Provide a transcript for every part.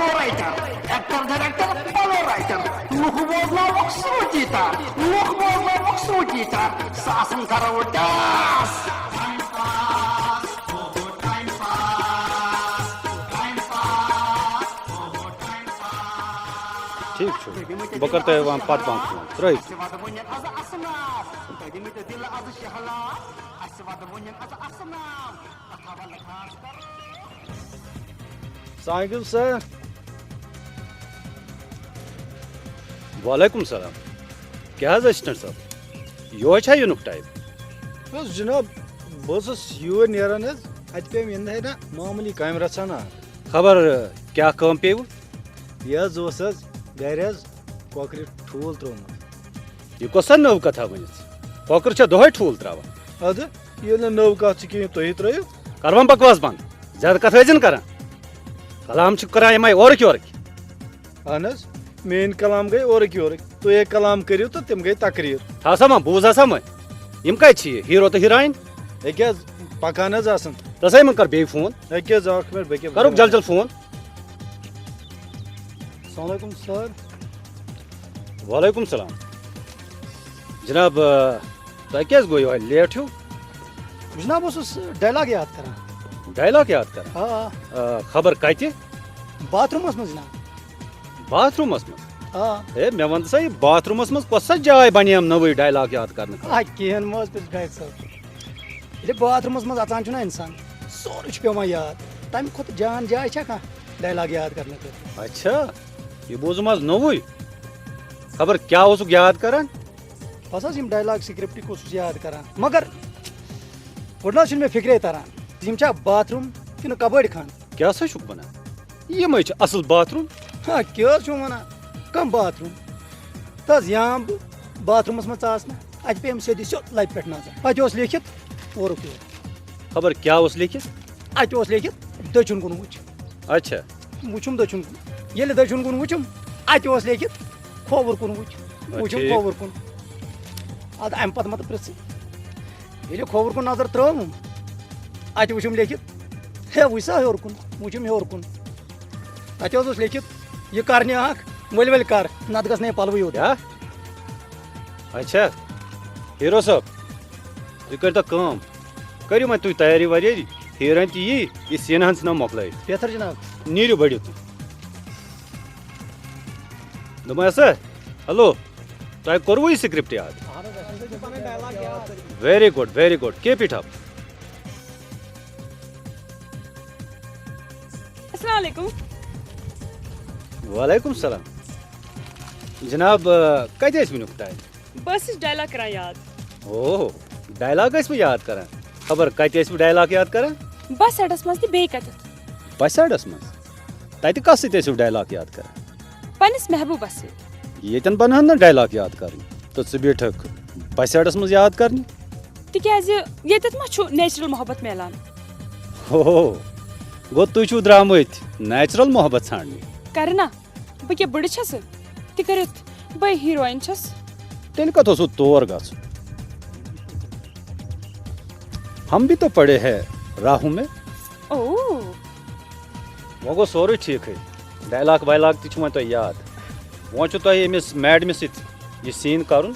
porno writer, actor director, porno writer. Look bozlamak suucita, look bozlamak suucita. Sasan karavdas. ٹھیک چھو بہ کر تۄہہِ وۄنۍ پتہٕ پہم فون ترٛٲیِو السلام علیکم سر وعلیکم السلام کیٛاہ حظ اسسٹنٹ صٲب یہوے چھا یِنُک ٹایم بس جناب بہٕ اوسُس یور نیران حظ اَتہِ پیٚیہِ مےٚ نَے نہ معموٗلی کامہِ رژھا خبر کیٛاہ کٲم پیٚوٕ یہِ حظ اوس حظ گرِ حظ کۄکرِ ٹھوٗل ترٛوومُت یہِ کۄس سا نٔو کتھا ؤنِتھ کۄکُر چھا دۄہے ٹھوٗل ترٛاوان اَدٕ ییٚلہِ نہٕ نٔو کَتھ چھِ کِہیٖنۍ تُہی ترٛٲیِو کروان بکواس بنٛد زیادٕ کتھ ٲسِن کران کلام چھِ کران یِمے اورٕکۍ یورٕکۍ اہن حظ میٲنۍ کلام گٔے اورٕکۍ یورٕکۍ تُہۍ ہے کلام کٔرِو تہٕ تِم گٔے تقریٖر ہسا ما بوٗز ہسا ما یِم کتہِ چھِ یہِ ہیٖرو تہٕ ہیٖرویِن ییٚکیٛاہ حظ پکان حظ آسان تسے ما کر بیٚیہِ فون ییٚکیٛاہ حظ اکھ مِنٹ بیٚکہِ کرُکھ جل جل فون السلام علیکم سر وعلیکم السلام جناب تۄہہِ کیٛازِ گوٚو یِہوے لیٹ ہیوٗ جناب بہٕ اوسُس ڈایلاگ یاد کران ڈایلاگ یاد کران خبر کتہِ باتھ روٗمس منٛز جناب باتھ روٗمس منٛز آ ہے مےٚ وَن سا یہِ باتھ روٗمس منٛز کۄس سا جاے بنیٚم نٔوٕے ڈایلاگ یاد کرنہٕ کِہیٖنۍ مہ حظ پٮ۪س ڈایٹ صٲب ییٚلہِ باتھ روٗمس منٛز اژان چھُنہ اِنسان سورُے چھُ پیٚوان یاد تَمہِ کھۄتہٕ جان جاے چھا کانٛہہ ڈایلاگ یاد کرنہٕ خٲطرٕ اچھا یہِ بوٗزُم حظ نوٚوُے خبر کیٛاہ اوسُکھ یاد کران بس حظ یِم ڈایلاگ سِکرِپٹٕکۍ اوسُس یاد کران مگر گۄڈٕ نہ حظ چھُنہٕ مےٚ فِکرے تران یِم چھا باتھ روٗم کِنہٕ کبٲڑۍ خان کیٛاہ سا چھُکھ وَنان یِمے چھِ اَصٕل باتھ روٗم کیٛاہ حظ چھُو وَنان کَم باتھ روٗم تہٕ حظ یام بہٕ باتھ روٗمَس منٛز ژاس نہٕ اَتہِ پیٚیَم سیوٚدُے سیوٚد لَبہِ پٮ۪ٹھ نظر اَتہِ اوس لیکھِتھ اورُک یور خبر کیٛاہ اوس لیکھِتھ اَتہِ اوس لیکھِتھ دٔچھُن کُن وٕچھ اچھا وٕچھُم دٔچھُن کُن ییٚلہِ دٔچھُن کُن وٕچھُم اَتہِ اوس لیکھِتھ کھووُر کُن وٕچھ وٕچھُم کھووُر کُن اَدٕ اَمہِ پَتہٕ مَتہٕ پِرٛژھٕے ییٚلہِ کھووُر کُن نظر ترٛٲوٕم اَتہِ وٕچھُم لیکھِتھ ہے وٕچھ سا ہیوٚر کُن وٕچھُم ہیوٚر کُن تَتہِ حظ اوس لیکھِتھ یہِ کر نہِ اکھ ؤلۍ ؤلۍ کر نتہٕ گژھِ نہٕ پَلوٕے یوت اچھا ہیٖرو صٲب تُہۍ کٔرۍتو کٲم کٔرِو وۄنۍ تُہۍ تیٲری ویٲری ہیٖروین تہِ یی یہِ سیٖنہٕ ہن ژھٕنو مۄکلٲیِتھ بہتر جناب نیٖرِو بٔڑِو تُہۍ دوٚپمَے ہسا ہیلو تۄہہِ کوٚروٕ یہِ سِکرِپٹ یاد ویری گُڈ کیپ اِٹ اپ السلام علیکم وعلیکم السلام جناب کتہِ ٲسۍ وٕنیُک ٹایم بہٕ ٲسٕس ڈایلاگ کران یاد او ڈایلاگ ٲسوٕ یاد کران خبر کتہِ ٲسوٕ ڈایلاگ یاد کران بس اڈس منٛز تہٕ بیٚیہِ کتٮ۪تھ بسہِ اڈس منٛز تتہِ کس سۭتۍ ٲسِو ڈایلاگ یاد کران پننِس محبوٗبس سۭتۍ ییٚتٮ۪ن بنہن نہٕ ڈایلاگ یاد کرٕنۍ تہٕ ژٕ بیٖٹھکھ بسہِ اڈس منٛز یاد کرنہِ تِکیٛازِ ییٚتٮ۪تھ ما چھُ نیچرل محبت میلان او گوٚو تُہۍ چھِو درٛامٕتۍ نیچرل محبت ژھانڈنہِ کرٕ نا بہٕ کیٛاہ بٕڈٕ چھسہٕ تہِ کٔرِتھ بٔے ہیٖروین چھس تیٚلہِ کتھ اوسوٕ تور گژھُن ہم بھی تو پڑے ہے راہوں میں او وۄنۍ گوٚو سورُے ٹھیٖکھٕے ڈایلاگ وایلاگ تہِ چھُ وۄنۍ تۄہہِ یاد وۄنۍ چھُ تۄہہِ أمِس میڈمہِ سۭتۍ یہِ سیٖن کرُن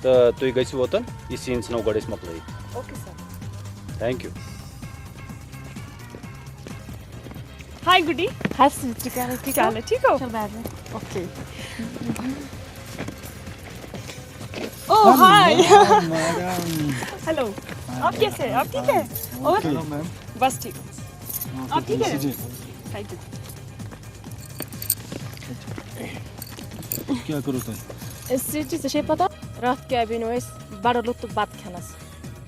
تہٕ تُہۍ گٔژھِو اوٚتن یہِ سیٖن ژھٕنو گۄڈٕ أسۍ مۄکلٲیِتھ اوکے سر تھینک یوٗ ہاے گُڈی ہاں چلو ٹھیک ہو بعد میں اوکے او ہائے ہیلو آپ کیسے ہیں آپ ٹھیک ہے اور بس ٹھیک آپ ٹھیک ہے تھینک یو کیٛاہ کوٚروٕ تۄہہِ ژےٚ چھے پتہ راتھ کیٛاہ بیٚنیو أسۍ بڑٕ لُطف بتہٕ کھٮ۪نس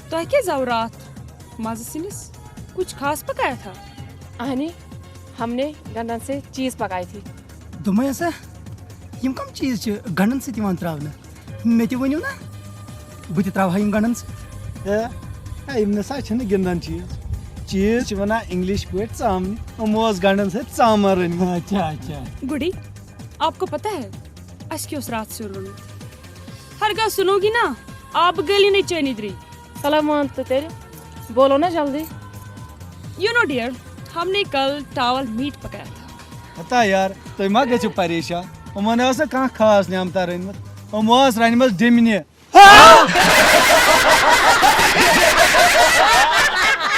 تۄہہِ کیٛازِ آو راتھ مزٕ سِنِس کچھ خاص پکایا تھا اہنی ہم نے گنڈن سے چیز پکائی تھی دوٚپمَے ہسا یِم کَم چیٖز چھِ گنڈن سۭتۍ یِوان ترٛاونہٕ مےٚ تہِ ؤنِو نا بہٕ تہِ ترٛاوٕ ہا یِم گنڈن سۭتۍ یِم نسا چھِنہٕ گِنٛدان چیٖز چھِ وَنان اِنگلِش پٲٹھۍ ژامنہِ یِمو ٲس گنڈن سۭتۍ ژامن رٔنمٕژ اچھا اچھا گُڈی آپ کو پتہ ہے اَسہِ کیٛاہ اوس راتھ سیُن روٚنمُت ہرگاہ سُنوگی نا آبہٕ گٔلی نہٕ چٲنی درٛے چلو مان تہٕ تیٚلہِ بولو نا جلدی یو نو ڈیئر ہم نے کل ٹاول میٹ پکایا تھا ہتا یار تُہۍ ما گٔژھِو پریشان یِمن ٲس نہٕ کانٛہہ خاص نعمتا رٔنمٕژ یِمو ٲس رٔنمٕژ ڈِمنہِ